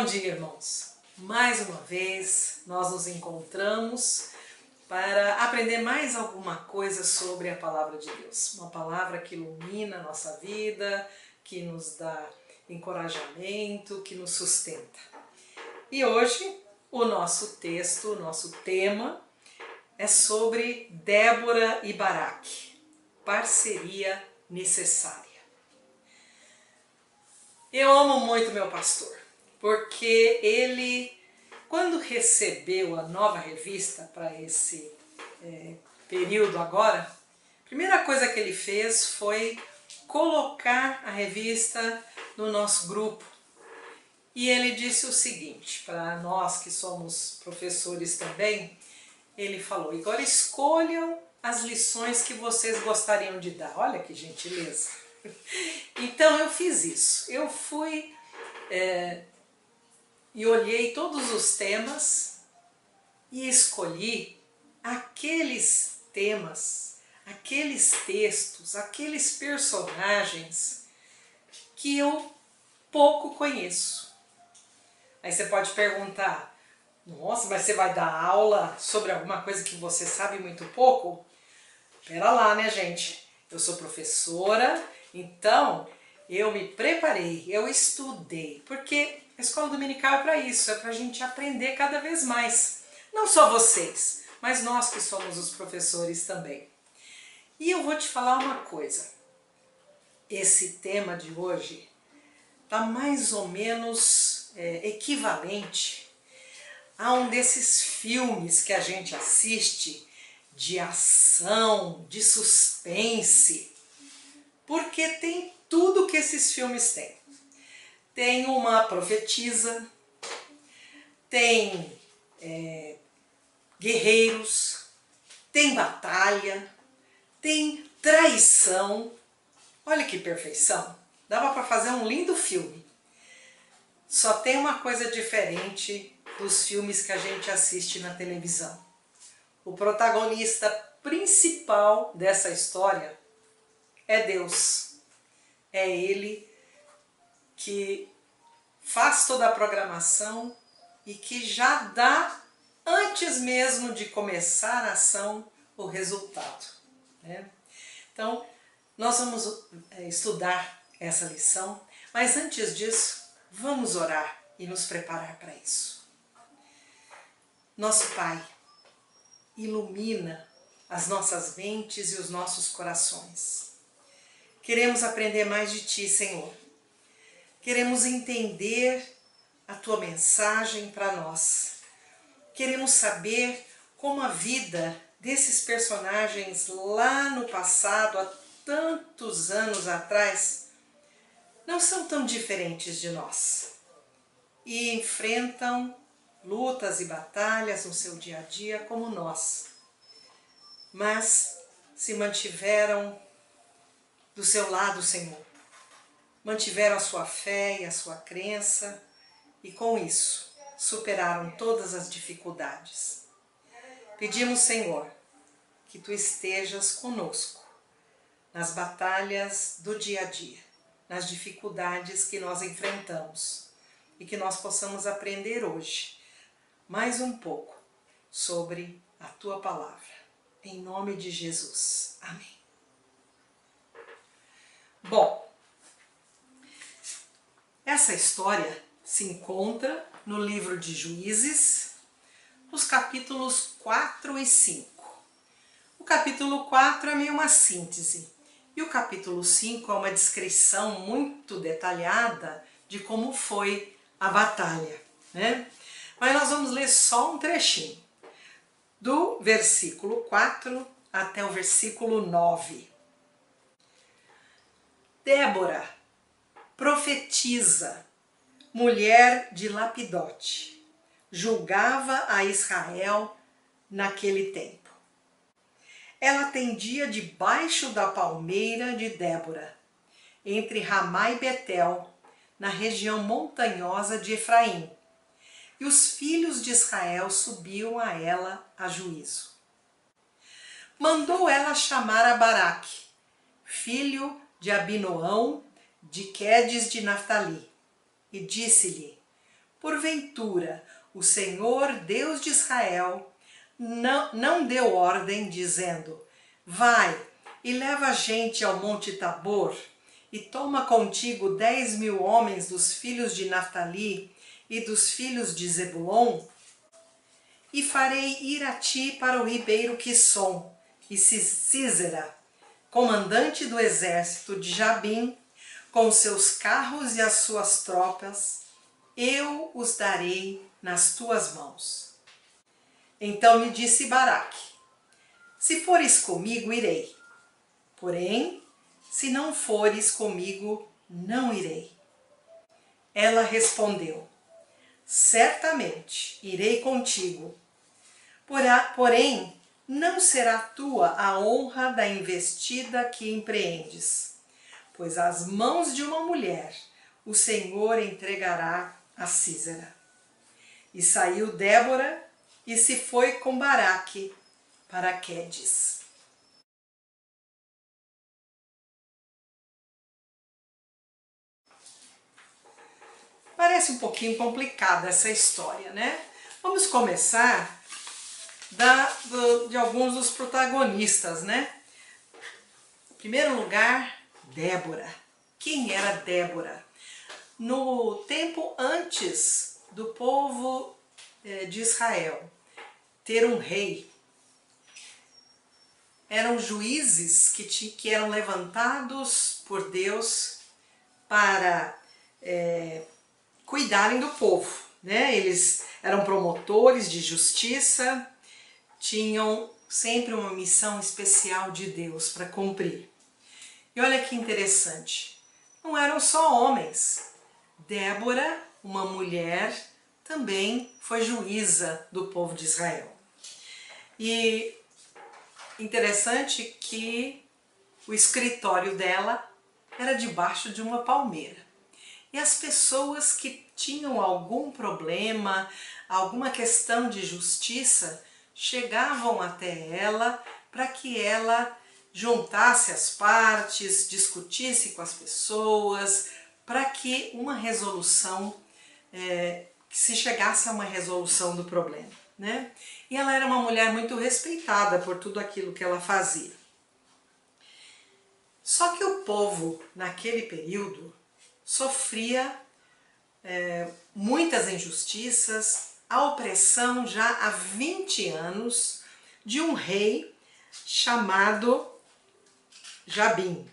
dia, irmãos! Mais uma vez nós nos encontramos para aprender mais alguma coisa sobre a Palavra de Deus. Uma palavra que ilumina a nossa vida, que nos dá encorajamento, que nos sustenta. E hoje o nosso texto, o nosso tema é sobre Débora e Baraque, parceria necessária. Eu amo muito meu pastor, porque ele, quando recebeu a nova revista para esse período agora, a primeira coisa que ele fez foi colocar a revista no nosso grupo. E ele disse o seguinte, para nós que somos professores também, ele falou: agora escolham as lições que vocês gostariam de dar. Olha que gentileza! Então eu fiz isso. Eu fui e olhei todos os temas e escolhi aqueles temas, aqueles textos, aqueles personagens que eu pouco conheço. Aí você pode perguntar: nossa, mas você vai dar aula sobre alguma coisa que você sabe muito pouco? Pera lá, né, gente? Eu sou professora, então eu me preparei, eu estudei, porque a escola dominical é para isso, é para a gente aprender cada vez mais. Não só vocês, mas nós que somos os professores também. E eu vou te falar uma coisa, esse tema de hoje está mais ou menos equivalente a um desses filmes que a gente assiste de ação, de suspense, porque tem tudo que esses filmes têm. Tem uma profetisa, tem guerreiros, tem batalha, tem traição. Olha que perfeição! Dava para fazer um lindo filme. Só tem uma coisa diferente dos filmes que a gente assiste na televisão. O protagonista principal dessa história é Deus. É Ele que faz toda a programação e que já dá, antes mesmo de começar a ação, o resultado, né? Então, nós vamos estudar essa lição, mas antes disso, vamos orar e nos preparar para isso. Nosso Pai, ilumina as nossas mentes e os nossos corações. Queremos aprender mais de Ti, Senhor. Queremos entender a Tua mensagem para nós. Queremos saber como a vida desses personagens lá no passado, há tantos anos atrás, não são tão diferentes de nós. E enfrentam lutas e batalhas no seu dia a dia como nós. Mas se mantiveram do seu lado, Senhor. Mantiveram a sua fé e a sua crença e com isso superaram todas as dificuldades. Pedimos, Senhor, que Tu estejas conosco nas batalhas do dia a dia, nas dificuldades que nós enfrentamos e que nós possamos aprender hoje mais um pouco sobre a Tua palavra. Em nome de Jesus. Amém. Bom, essa história se encontra no livro de Juízes, nos capítulos 4 e 5. O capítulo 4 é meio uma síntese, e o capítulo 5 é uma descrição muito detalhada de como foi a batalha, né? Mas nós vamos ler só um trechinho, do versículo 4 até o versículo 9. Débora, profetisa, mulher de Lapidote, julgava a Israel naquele tempo. Ela tendia debaixo da palmeira de Débora, entre Ramá e Betel, na região montanhosa de Efraim, e os filhos de Israel subiam a ela a juízo. Mandou ela chamar a Baraque, filho de Abinoão, de Quedes de Naftali, e disse-lhe: porventura o Senhor, Deus de Israel, não deu ordem, dizendo: vai e leva a gente ao monte Tabor, e toma contigo 10.000 homens dos filhos de Naftali e dos filhos de Zebulon, e farei ir a ti para o ribeiro Quisson, e Sísera, comandante do exército de Jabim, com seus carros e as suas tropas, eu os darei nas tuas mãos. Então lhe disse Baraque: se fores comigo, irei. Porém, se não fores comigo, não irei. Ela respondeu: certamente irei contigo. Porém, não será tua a honra da investida que empreendes, pois às mãos de uma mulher o Senhor entregará a Sísera. E saiu Débora e se foi com Baraque para Quedes. Parece um pouquinho complicada essa história, né? Vamos começar de alguns dos protagonistas, né? Em primeiro lugar, Débora. Quem era Débora? No tempo antes do povo de Israel ter um rei, eram juízes que eram levantados por Deus para cuidarem do povo, né? Eles eram promotores de justiça, tinham sempre uma missão especial de Deus para cumprir. E olha que interessante, não eram só homens. Débora, uma mulher, também foi juíza do povo de Israel. E interessante que o escritório dela era debaixo de uma palmeira. E as pessoas que tinham algum problema, alguma questão de justiça, chegavam até ela para que ela juntasse as partes, discutisse com as pessoas, para que uma resolução, que se chegasse a uma resolução do problema, né? E ela era uma mulher muito respeitada por tudo aquilo que ela fazia. Só que o povo, naquele período, sofria muitas injustiças, a opressão já há 20 anos de um rei chamado Jabim.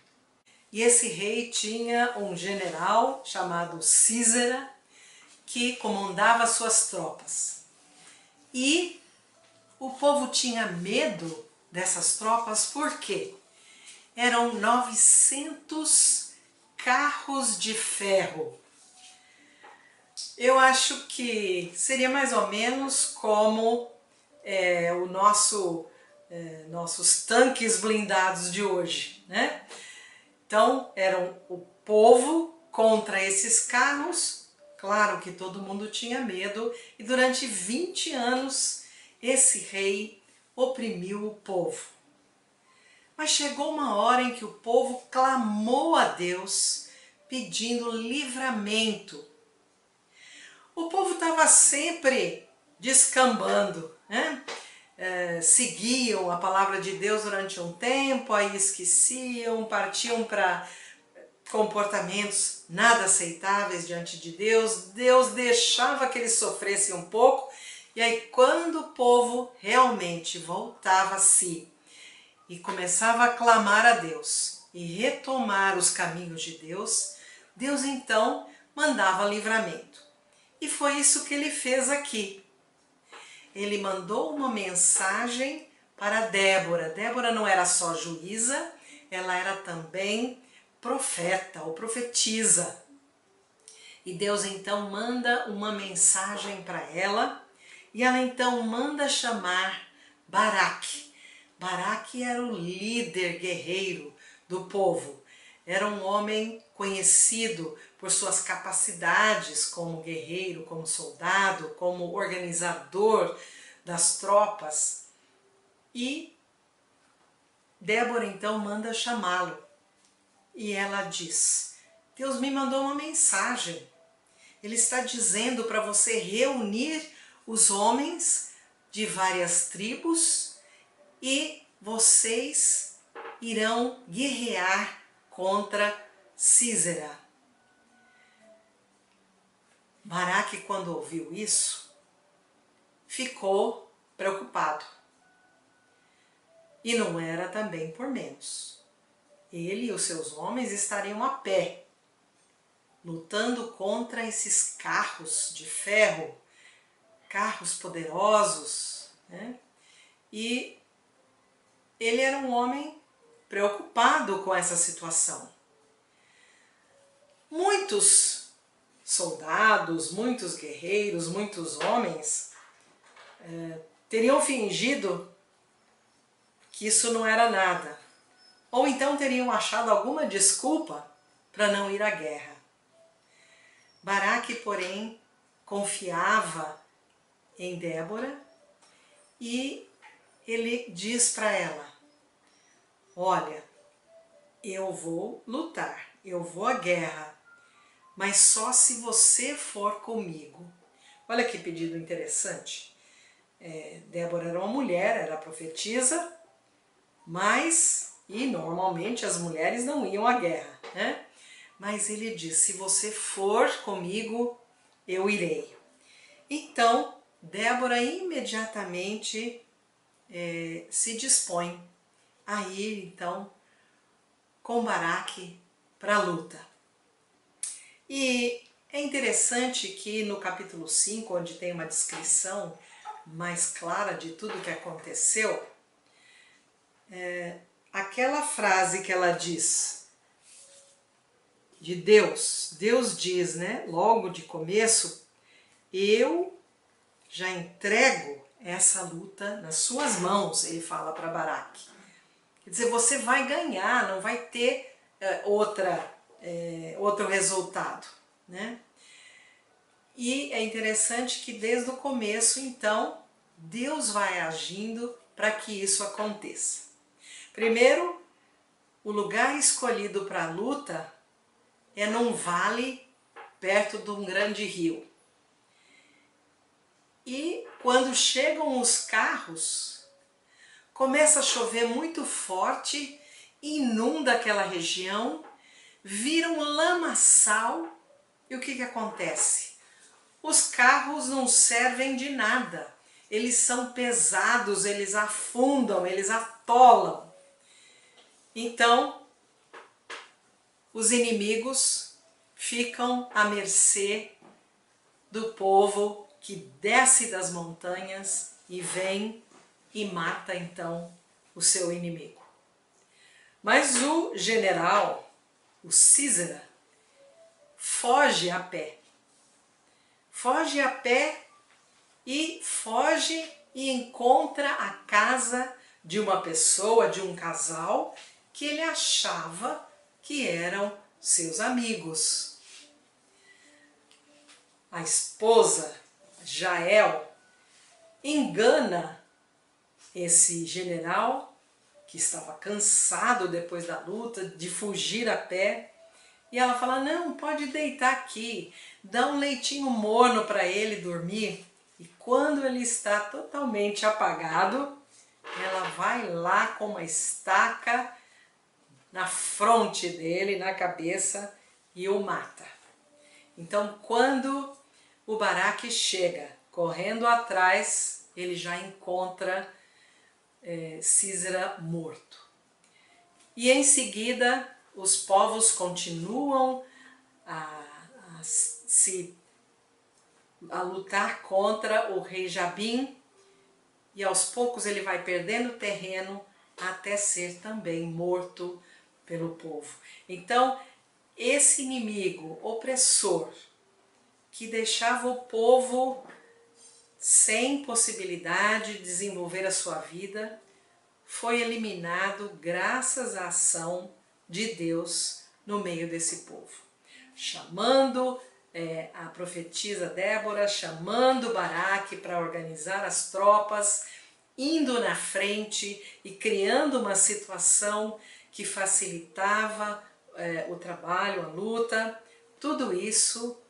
E esse rei tinha um general chamado Sísera, que comandava suas tropas. E o povo tinha medo dessas tropas porque eram 900 carros de ferro. Eu acho que seria mais ou menos como nossos tanques blindados de hoje, né? Então, eram o povo contra esses carros. Claro que todo mundo tinha medo, e durante 20 anos esse rei oprimiu o povo. Mas chegou uma hora em que o povo clamou a Deus pedindo livramento. O povo estava sempre descambando, né? Seguiam a palavra de Deus durante um tempo, aí esqueciam, partiam para comportamentos nada aceitáveis diante de Deus. Deus deixava que eles sofressem um pouco, e aí quando o povo realmente voltava a si e começava a clamar a Deus e retomar os caminhos de Deus, Deus então mandava livramento. E foi isso que ele fez aqui. Ele mandou uma mensagem para Débora. Débora não era só juíza, ela era também profeta ou profetisa. E Deus então manda uma mensagem para ela, e ela então manda chamar Baraque. Baraque era o líder guerreiro do povo. Era um homem conhecido por suas capacidades como guerreiro, como soldado, como organizador das tropas. E Débora então manda chamá-lo. E ela diz: Deus me mandou uma mensagem. Ele está dizendo para você reunir os homens de várias tribos e vocês irão guerrear contra Sísera. Baraque, quando ouviu isso, ficou preocupado. E não era também por menos. Ele e os seus homens estariam a pé, lutando contra esses carros de ferro, carros poderosos, né? E ele era um homem preocupado com essa situação. Muitos soldados, muitos guerreiros, muitos homens teriam fingido que isso não era nada, ou então teriam achado alguma desculpa para não ir à guerra. Baraque, porém, confiava em Débora e ele diz para ela: olha, eu vou lutar, eu vou à guerra, mas só se você for comigo. Olha que pedido interessante. Débora era uma mulher, era profetisa, e normalmente as mulheres não iam à guerra, né? Mas ele diz: se você for comigo, eu irei. Então, Débora imediatamente se dispõe a ir, então, com Baraque para a luta. E é interessante que no capítulo 5, onde tem uma descrição mais clara de tudo que aconteceu, aquela frase que ela diz de Deus, Deus diz, né, logo de começo: eu já entrego essa luta nas suas mãos, ele fala para Baraque. Quer dizer, você vai ganhar, não vai ter outro resultado, né? E é interessante que desde o começo, então, Deus vai agindo para que isso aconteça. Primeiro, o lugar escolhido para a luta é num vale perto de um grande rio. E quando chegam os carros, começa a chover muito forte, inunda aquela região, vira um lamaçal. E o que acontece? Os carros não servem de nada. Eles são pesados, eles afundam, eles atolam. Então, os inimigos ficam à mercê do povo que desce das montanhas e vem e mata então o seu inimigo. Mas o general, o Sísera, foge a pé. Foge a pé e foge e encontra a casa de uma pessoa, de um casal, que ele achava que eram seus amigos. A esposa, Jael, engana esse general, que estava cansado depois da luta, de fugir a pé, e ela fala: não, pode deitar aqui, dá um leitinho morno para ele dormir. E quando ele está totalmente apagado, ela vai lá com uma estaca na fronte dele, na cabeça, e o mata. Então, quando o Baraque chega correndo atrás, ele já encontra Sísera morto. E em seguida, os povos continuam a lutar contra o rei Jabim, e aos poucos ele vai perdendo terreno até ser também morto pelo povo. Então, esse inimigo opressor que deixava o povo sem possibilidade de desenvolver a sua vida, foi eliminado graças à ação de Deus no meio desse povo. Chamando a profetisa Débora, chamando Baraque para organizar as tropas, indo na frente e criando uma situação que facilitava o trabalho, a luta. Tudo isso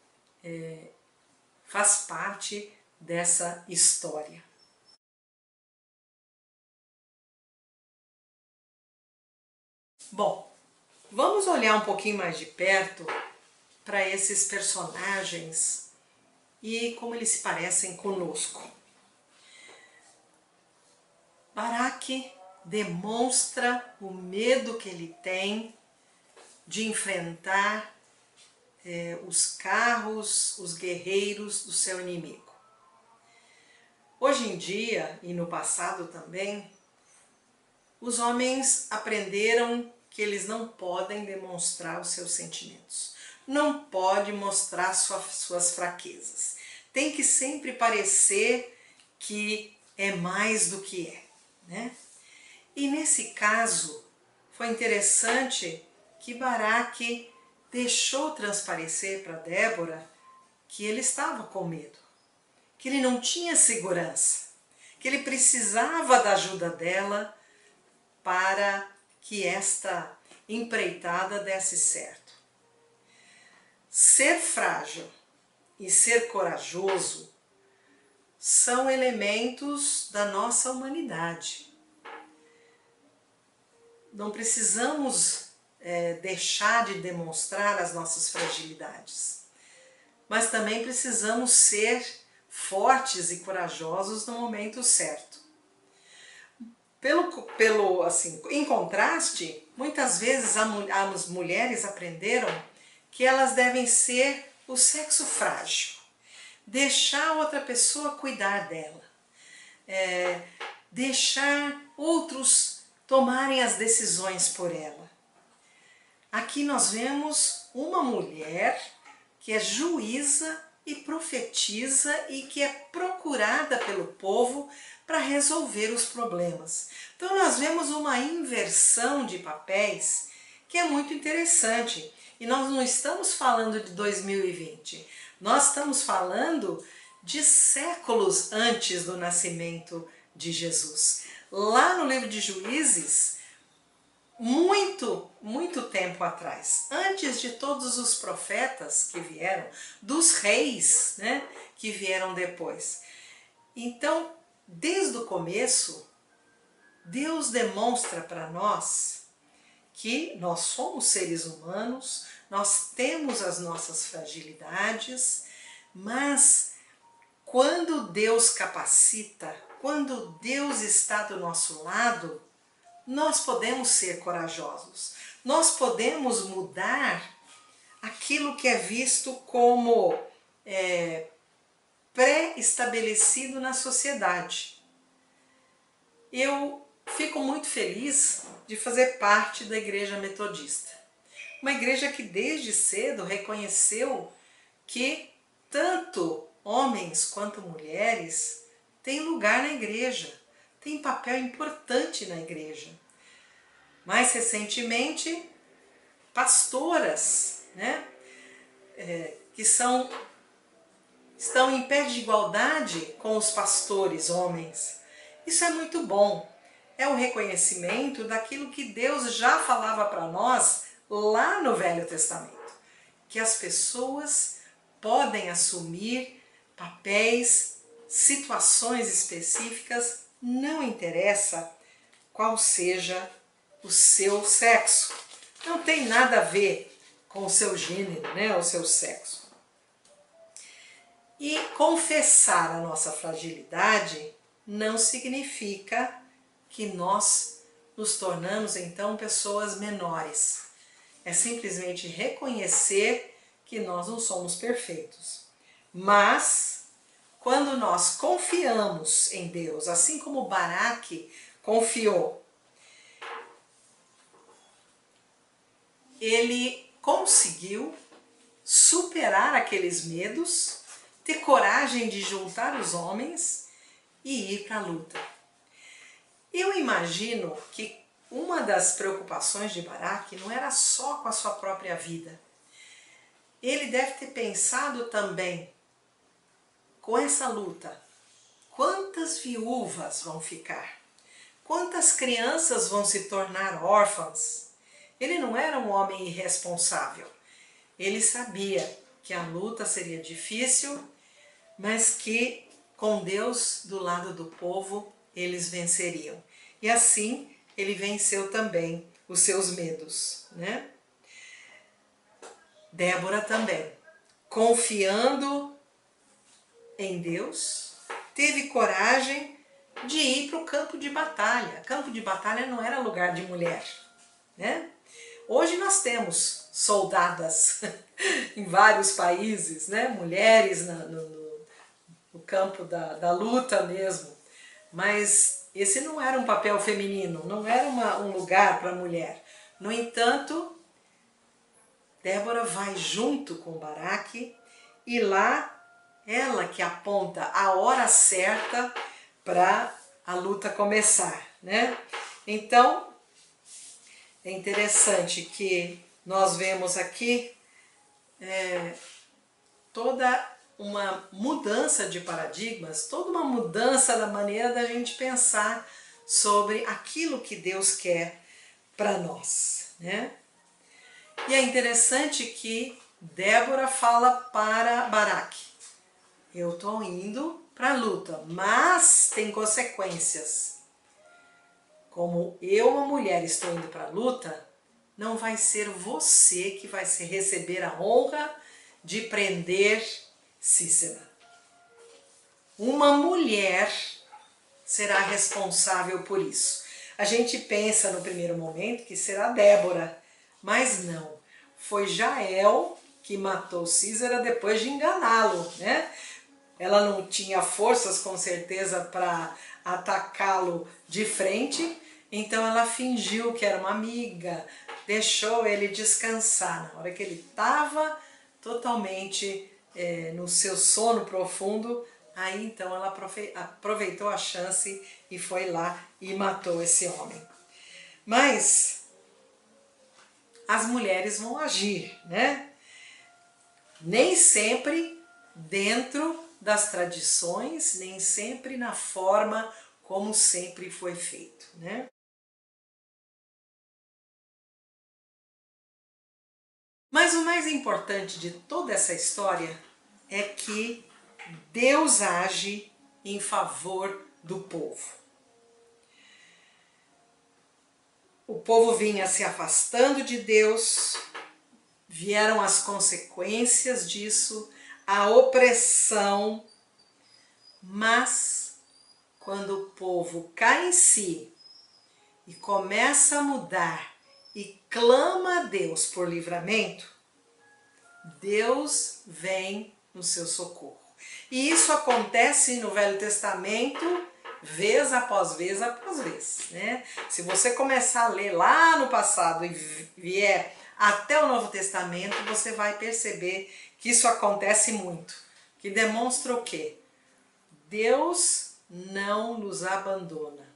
faz parte dessa história. Bom, vamos olhar um pouquinho mais de perto para esses personagens e como eles se parecem conosco. Baraque demonstra o medo que ele tem de enfrentar os carros, os guerreiros do seu inimigo. Hoje em dia, e no passado também, os homens aprenderam que eles não podem demonstrar os seus sentimentos. Não pode mostrar suas fraquezas. Tem que sempre parecer que é mais do que é, né? E nesse caso, foi interessante que Baraque deixou transparecer para Débora que ele estava com medo, que ele não tinha segurança, que ele precisava da ajuda dela para que esta empreitada desse certo. Ser frágil e ser corajoso são elementos da nossa humanidade. Não precisamos deixar de demonstrar as nossas fragilidades, mas também precisamos ser fortes e corajosos no momento certo. Em contraste, muitas vezes as mulheres aprenderam que elas devem ser o sexo frágil, deixar outra pessoa cuidar dela, deixar outros tomarem as decisões por ela. Aqui nós vemos uma mulher que é juíza e profetiza e que é procurada pelo povo para resolver os problemas. Então nós vemos uma inversão de papéis que é muito interessante. E nós não estamos falando de 2020, nós estamos falando de séculos antes do nascimento de Jesus. Lá no livro de Juízes, muito tempo atrás, antes de todos os profetas que vieram, dos reis, né, que vieram depois. Então, desde o começo, Deus demonstra para nós que nós somos seres humanos, nós temos as nossas fragilidades, mas quando Deus capacita, quando Deus está do nosso lado, nós podemos ser corajosos, nós podemos mudar aquilo que é visto como pré-estabelecido na sociedade. Eu fico muito feliz de fazer parte da Igreja Metodista, uma igreja que desde cedo reconheceu que tanto homens quanto mulheres têm lugar na igreja, têm papel importante na igreja. Mais recentemente, pastoras, né, que estão em pé de igualdade com os pastores homens. Isso é muito bom. É um reconhecimento daquilo que Deus já falava para nós lá no Velho Testamento, que as pessoas podem assumir papéis, situações específicas, não interessa qual seja o seu sexo. Não tem nada a ver com o seu gênero, né, o seu sexo. E confessar a nossa fragilidade não significa que nós nos tornamos então pessoas menores. É simplesmente reconhecer que nós não somos perfeitos. Mas, quando nós confiamos em Deus, assim como Baraque confiou, ele conseguiu superar aqueles medos, ter coragem de juntar os homens e ir para a luta. Eu imagino que uma das preocupações de Baraque não era só com a sua própria vida. Ele deve ter pensado também, com essa luta, quantas viúvas vão ficar? Quantas crianças vão se tornar órfãs? Ele não era um homem irresponsável. Ele sabia que a luta seria difícil, mas que com Deus do lado do povo eles venceriam. E assim ele venceu também os seus medos, né? Débora também, confiando em Deus, teve coragem de ir para o campo de batalha. Campo de batalha não era lugar de mulher, né? Hoje nós temos soldadas em vários países, né? Mulheres no campo da luta mesmo, mas esse não era um papel feminino, não era um lugar para mulher. No entanto, Débora vai junto com Baraque e lá ela que aponta a hora certa para a luta começar, né? Então, é interessante que nós vemos aqui toda uma mudança de paradigmas, toda uma mudança da maneira da gente pensar sobre aquilo que Deus quer para nós, né? E é interessante que Débora fala para Baraque: eu estou indo para a luta, mas tem consequências. Como eu, uma mulher, estou indo para a luta, não vai ser você que vai receber a honra de prender Cícera. Uma mulher será responsável por isso. A gente pensa no primeiro momento que será Débora, mas não. Foi Jael que matou Císera depois de enganá-lo, né? Ela não tinha forças, com certeza, para atacá-lo de frente, então ela fingiu que era uma amiga, deixou ele descansar. Na hora que ele estava totalmente no seu sono profundo, aí então ela aproveitou a chance e foi lá e matou esse homem. Mas as mulheres vão agir, né? Nem sempre dentro das tradições, nem sempre na forma como sempre foi feito, né? Mas o mais importante de toda essa história é que Deus age em favor do povo. O povo vinha se afastando de Deus, vieram as consequências disso, a opressão, mas quando o povo cai em si e começa a mudar e clama a Deus por livramento, Deus vem no seu socorro. E isso acontece no Velho Testamento, vez após vez após vez, né? Se você começar a ler lá no passado e vier até o Novo Testamento, você vai perceber que isso acontece muito. Que demonstra o quê? Deus não nos abandona.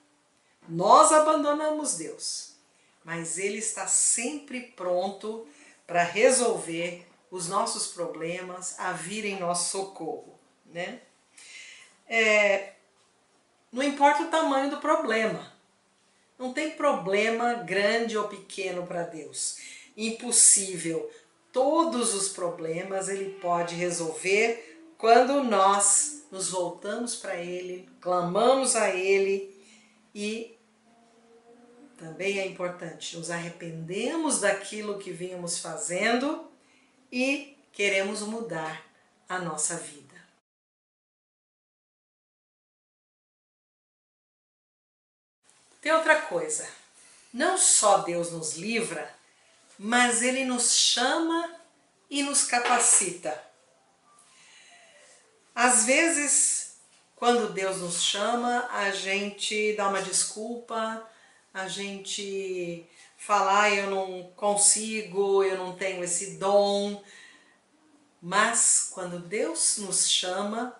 Nós abandonamos Deus, mas Ele está sempre pronto para resolver os nossos problemas, a vir em nosso socorro, né? Não importa o tamanho do problema, não tem problema grande ou pequeno para Deus, impossível. Todos os problemas Ele pode resolver quando nós nos voltamos para Ele, clamamos a Ele e também é importante, nos arrependemos daquilo que vínhamos fazendo e queremos mudar a nossa vida. Tem outra coisa, não só Deus nos livra, mas Ele nos chama e nos capacita. Às vezes, quando Deus nos chama, a gente dá uma desculpa, a gente fala: eu não consigo, eu não tenho esse dom. Mas quando Deus nos chama,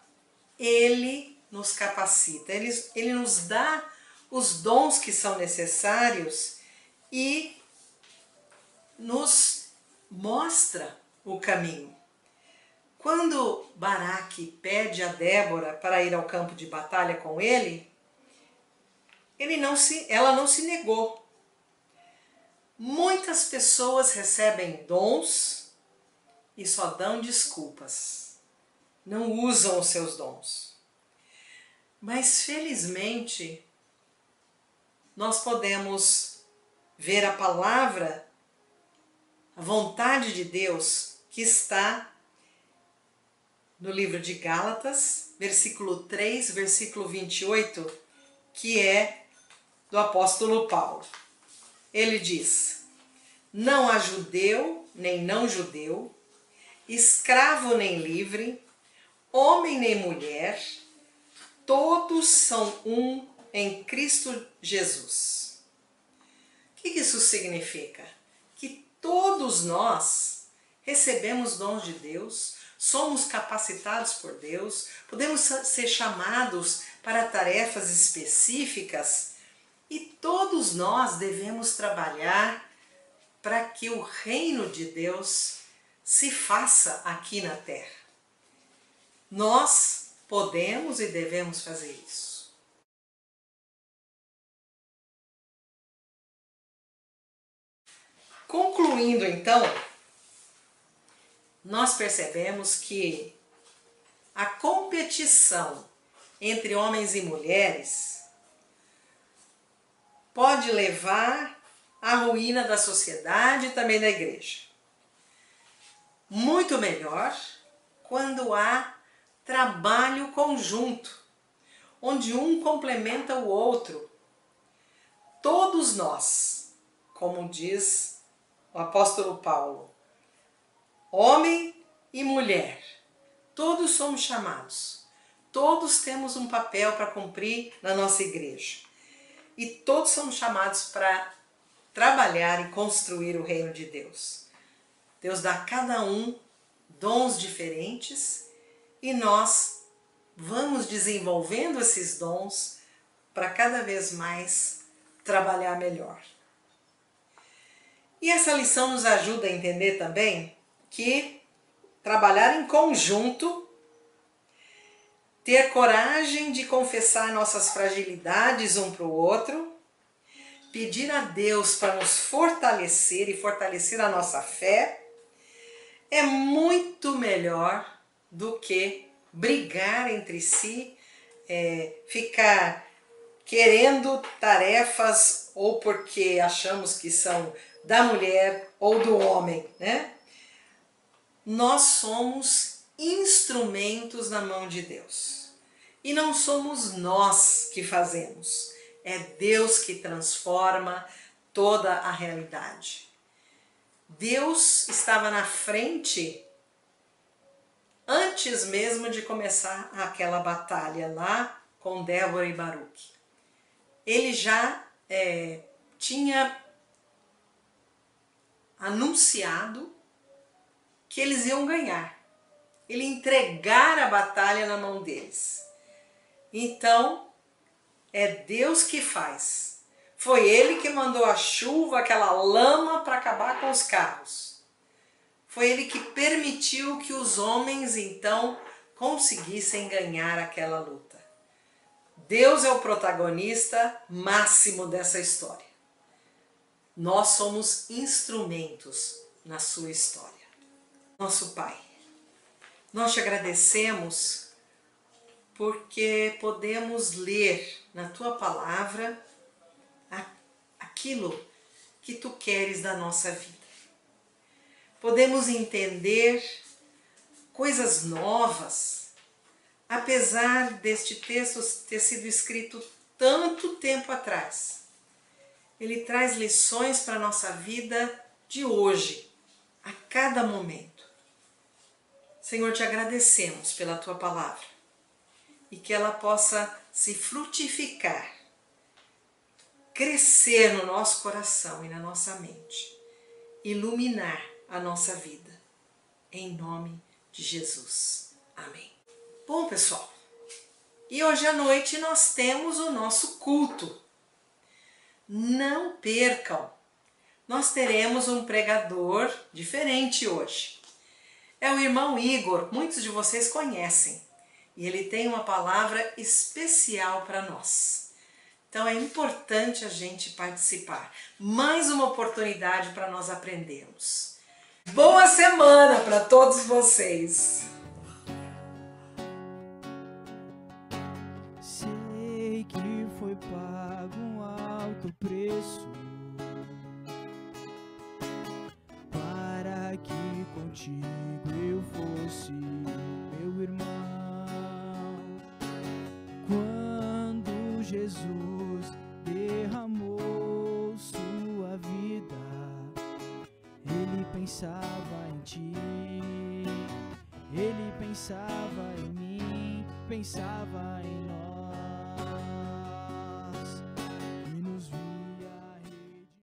Ele nos capacita, Ele nos dá os dons que são necessários e nos mostra o caminho. Quando Baraque pede a Débora para ir ao campo de batalha com ele, ela não se negou. Muitas pessoas recebem dons e só dão desculpas, não usam os seus dons. Mas felizmente nós podemos ver a palavra, a vontade de Deus que está no livro de Gálatas, versículo 3, versículo 28, que é do apóstolo Paulo. Ele diz: não há judeu nem não judeu, escravo nem livre, homem nem mulher, todos são um em Cristo Jesus. O que isso significa? Que todos nós recebemos dons de Deus, somos capacitados por Deus, podemos ser chamados para tarefas específicas e todos nós devemos trabalhar para que o reino de Deus se faça aqui na terra. Nós podemos e devemos fazer isso. Concluindo então, nós percebemos que a competição entre homens e mulheres pode levar à ruína da sociedade e também da igreja. Muito melhor quando há trabalho conjunto, onde um complementa o outro. Todos nós, como diz o apóstolo Paulo, homem e mulher, todos somos chamados, todos temos um papel para cumprir na nossa igreja e todos somos chamados para trabalhar e construir o reino de Deus. Deus dá a cada um dons diferentes e nós vamos desenvolvendo esses dons para cada vez mais trabalhar melhor. E essa lição nos ajuda a entender também que trabalhar em conjunto, ter coragem de confessar nossas fragilidades um para o outro, pedir a Deus para nos fortalecer e fortalecer a nossa fé, é muito melhor do que brigar entre si, ficar querendo tarefas ou porque achamos que são da mulher ou do homem, né? Nós somos instrumentos na mão de Deus. E não somos nós que fazemos. É Deus que transforma toda a realidade. Deus estava na frente antes mesmo de começar aquela batalha lá com Débora e Baruque. Ele já tinha anunciado que eles iam ganhar. Ele entregar a batalha na mão deles. Então, é Deus que faz. Foi Ele que mandou a chuva, aquela lama para acabar com os carros. Foi Ele que permitiu que os homens, então, conseguissem ganhar aquela luta. Deus é o protagonista máximo dessa história. Nós somos instrumentos na sua história. Nosso Pai, nós te agradecemos porque podemos ler na Tua Palavra aquilo que Tu queres da nossa vida. Podemos entender coisas novas, apesar deste texto ter sido escrito tanto tempo atrás. Ele traz lições para a nossa vida de hoje, a cada momento. Senhor, te agradecemos pela Tua Palavra e que ela possa se frutificar, crescer no nosso coração e na nossa mente, iluminar a nossa vida. Em nome de Jesus. Amém. Bom, pessoal, e hoje à noite nós temos o nosso culto. Não percam, nós teremos um pregador diferente hoje. É o irmão Igor, muitos de vocês conhecem, e ele tem uma palavra especial para nós. Então é importante a gente participar. Mais uma oportunidade para nós aprendermos. Boa semana para todos vocês. Sei que foi pago um alto preço para que contigo eu fosse meu irmão. Quando Jesus derramou sua vida, ele pensava em ti, ele pensava em mim, pensava em